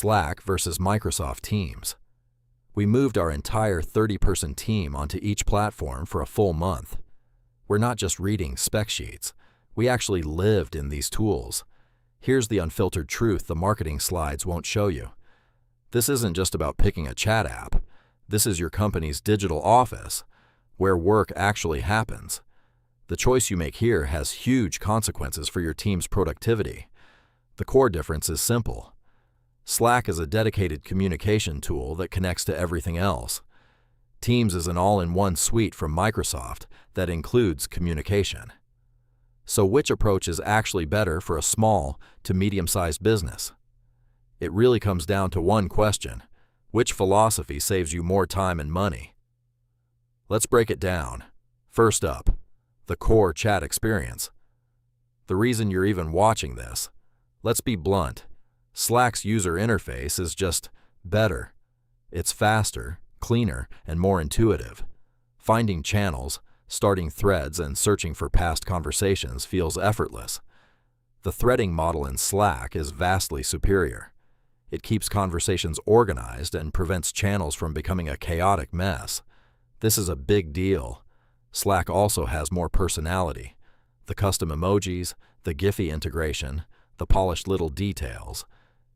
Slack versus Microsoft Teams. We moved our entire 30-person team onto each platform for a full month. We're not just reading spec sheets. We actually lived in these tools. Here's the unfiltered truth the marketing slides won't show you. This isn't just about picking a chat app. This is your company's digital office, where work actually happens. The choice you make here has huge consequences for your team's productivity. The core difference is simple. Slack is a dedicated communication tool that connects to everything else. Teams is an all-in-one suite from Microsoft that includes communication. So which approach is actually better for a small to medium-sized business? It really comes down to one question: which philosophy saves you more time and money? Let's break it down. First up, the core chat experience. The reason you're even watching this, let's be blunt, Slack's user interface is just better. It's faster, cleaner, and more intuitive. Finding channels, starting threads, and searching for past conversations feels effortless. The threading model in Slack is vastly superior. It keeps conversations organized and prevents channels from becoming a chaotic mess. This is a big deal. Slack also has more personality. The custom emojis, the Giphy integration, the polished little details.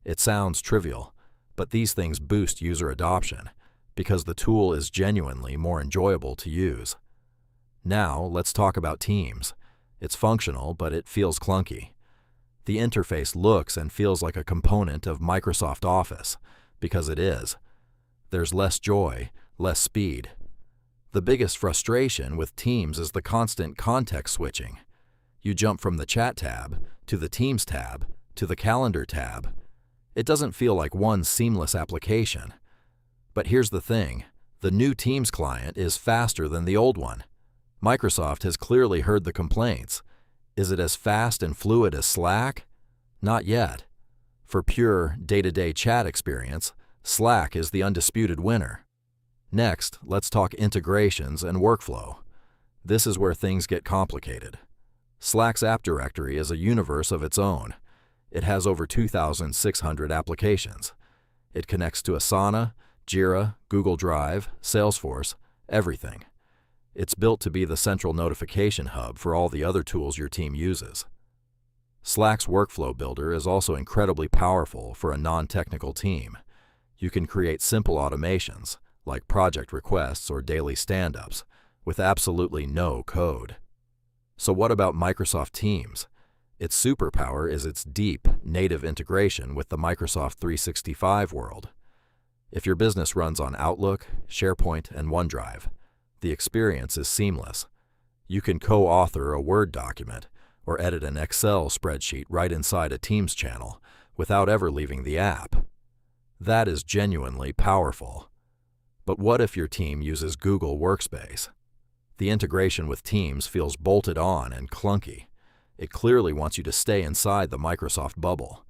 It sounds trivial, but these things boost user adoption because the tool is genuinely more enjoyable to use. Now, let's talk about Teams. It's functional, but it feels clunky. The interface looks and feels like a component of Microsoft Office, because it is. There's less joy, less speed. The biggest frustration with Teams is the constant context switching. You jump from the Chat tab to the Teams tab to the Calendar tab. It doesn't feel like one seamless application. But here's the thing, the new Teams client is faster than the old one. Microsoft has clearly heard the complaints. Is it as fast and fluid as Slack? Not yet. For pure day-to-day chat experience, Slack is the undisputed winner. Next, let's talk integrations and workflow. This is where things get complicated. Slack's app directory is a universe of its own. It has over 2,600 applications. It connects to Asana, Jira, Google Drive, Salesforce, everything. It's built to be the central notification hub for all the other tools your team uses. Slack's workflow builder is also incredibly powerful for a non-technical team. You can create simple automations, like project requests or daily stand-ups, with absolutely no code. So what about Microsoft Teams? Its superpower is its deep, native integration with the Microsoft 365 world. If your business runs on Outlook, SharePoint, and OneDrive, the experience is seamless. You can co-author a Word document or edit an Excel spreadsheet right inside a Teams channel without ever leaving the app. That is genuinely powerful. But what if your team uses Google Workspace? The integration with Teams feels bolted on and clunky. It clearly wants you to stay inside the Microsoft bubble.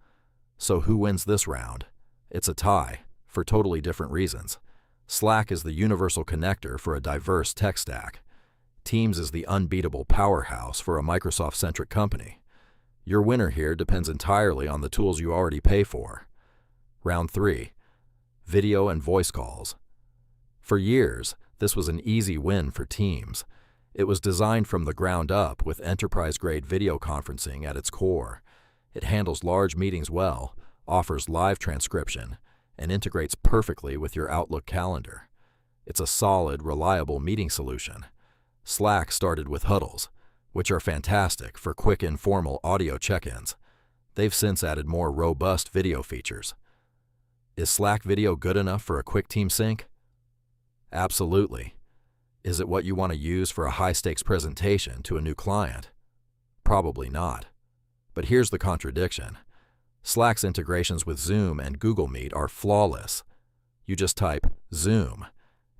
So who wins this round? It's a tie, for totally different reasons. Slack is the universal connector for a diverse tech stack. Teams is the unbeatable powerhouse for a Microsoft-centric company. Your winner here depends entirely on the tools you already pay for. Round 3. Video and voice calls. For years, this was an easy win for Teams. It was designed from the ground up with enterprise-grade video conferencing at its core. It handles large meetings well, offers live transcription, and integrates perfectly with your Outlook calendar. It's a solid, reliable meeting solution. Slack started with huddles, which are fantastic for quick, informal audio check-ins. They've since added more robust video features. Is Slack video good enough for a quick team sync? Absolutely. Is it what you want to use for a high-stakes presentation to a new client? Probably not. But here's the contradiction. Slack's integrations with Zoom and Google Meet are flawless. You just type Zoom,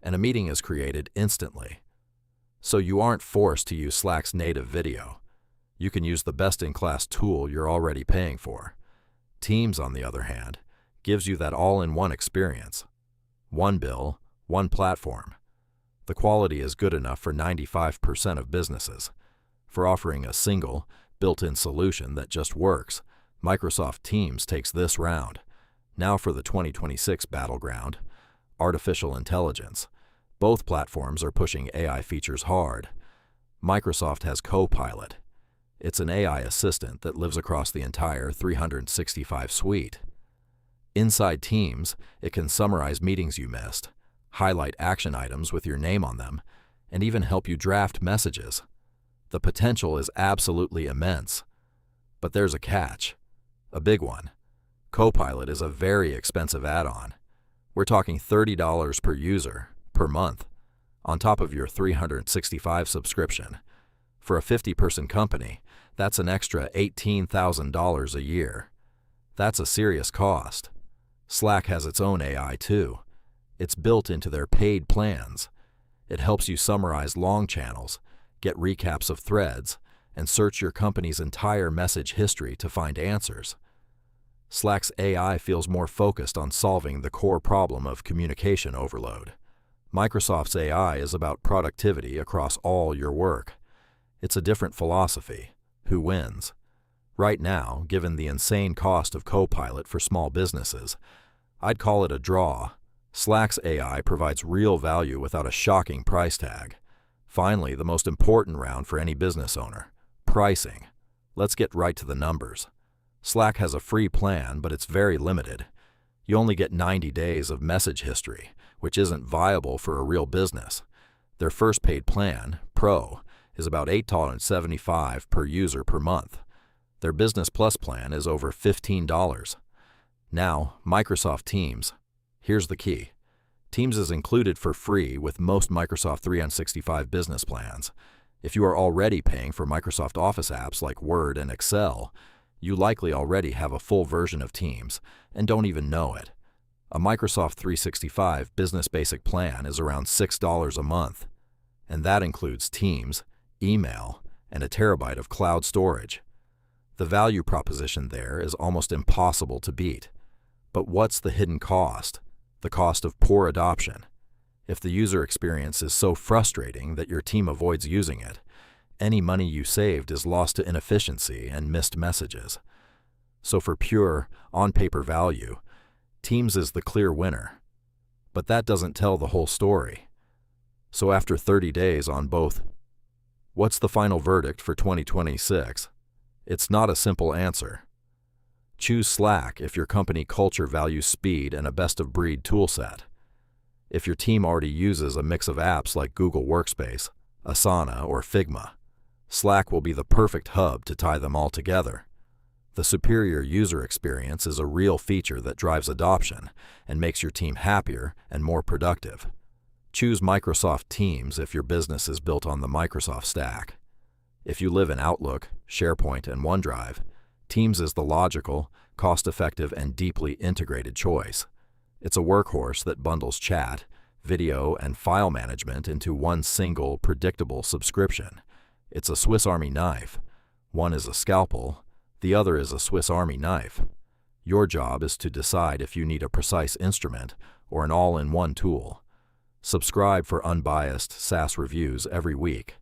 and a meeting is created instantly. So you aren't forced to use Slack's native video. You can use the best-in-class tool you're already paying for. Teams, on the other hand, gives you that all-in-one experience. One bill, one platform. The quality is good enough for 95% of businesses. For offering a single, built-in solution that just works, Microsoft Teams takes this round. Now for the 2026 battleground, artificial intelligence. Both platforms are pushing AI features hard. Microsoft has Copilot. It's an AI assistant that lives across the entire 365 suite. Inside Teams, it can summarize meetings you missed, highlight action items with your name on them, and even help you draft messages. The potential is absolutely immense. But there's a catch, a big one. Copilot is a very expensive add-on. We're talking $30 per user, per month, on top of your 365 subscription. For a 50-person company, that's an extra $18,000 a year. That's a serious cost. Slack has its own AI too. It's built into their paid plans. It helps you summarize long channels, get recaps of threads, and search your company's entire message history to find answers. Slack's AI feels more focused on solving the core problem of communication overload. Microsoft's AI is about productivity across all your work. It's a different philosophy. Who wins? Right now, given the insane cost of Copilot for small businesses, I'd call it a draw. Slack's AI provides real value without a shocking price tag. Finally, the most important round for any business owner: pricing. Let's get right to the numbers. Slack has a free plan, but it's very limited. You only get 90 days of message history, which isn't viable for a real business. Their first paid plan, Pro, is about $8.75 per user per month. Their Business Plus plan is over $15. Now, Microsoft Teams. Here's the key. Teams is included for free with most Microsoft 365 business plans. If you are already paying for Microsoft Office apps like Word and Excel, you likely already have a full version of Teams and don't even know it. A Microsoft 365 Business Basic plan is around $6 a month, and that includes Teams, email, and a terabyte of cloud storage. The value proposition there is almost impossible to beat. But what's the hidden cost? The cost of poor adoption. If the user experience is so frustrating that your team avoids using it, any money you saved is lost to inefficiency and missed messages. So for pure, on-paper value, Teams is the clear winner. But that doesn't tell the whole story. So after 30 days on both, what's the final verdict for 2026? It's not a simple answer. Choose Slack if your company culture values speed and a best-of-breed toolset. If your team already uses a mix of apps like Google Workspace, Asana, or Figma, Slack will be the perfect hub to tie them all together. The superior user experience is a real feature that drives adoption and makes your team happier and more productive. Choose Microsoft Teams if your business is built on the Microsoft stack. If you live in Outlook, SharePoint, and OneDrive, Teams is the logical, cost-effective, and deeply integrated choice. It's a workhorse that bundles chat, video, and file management into one single, predictable subscription. It's a Swiss Army knife. One is a scalpel, the other is a Swiss Army knife. Your job is to decide if you need a precise instrument or an all-in-one tool. Subscribe for unbiased SaaS reviews every week.